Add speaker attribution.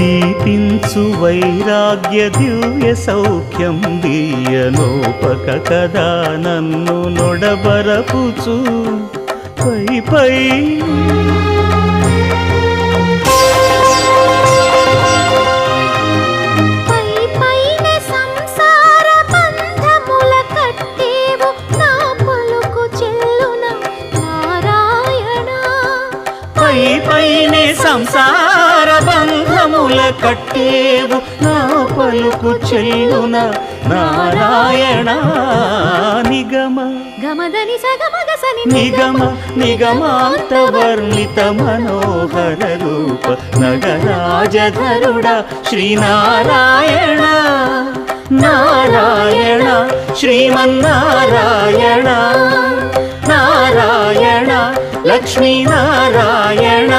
Speaker 1: దీపించు వైరాగ్య దివ్య సౌఖ్యం దీయనోపక కదా నన్ను నొడబరపుచు పై పై పైనే సంసార బంధముల కట్టేవు నా పలుకు చెల్లున నారాయణ నిగమ
Speaker 2: గమదని సగమగసని
Speaker 1: నిగమ నిగమాంత వర్ణిత మనోహర రూప నగరాజధరుడ శ్రీనారాయణ నారాయణ శ్రీమన్నారాయణ నారాయణ లక్ష్మీనారాయణ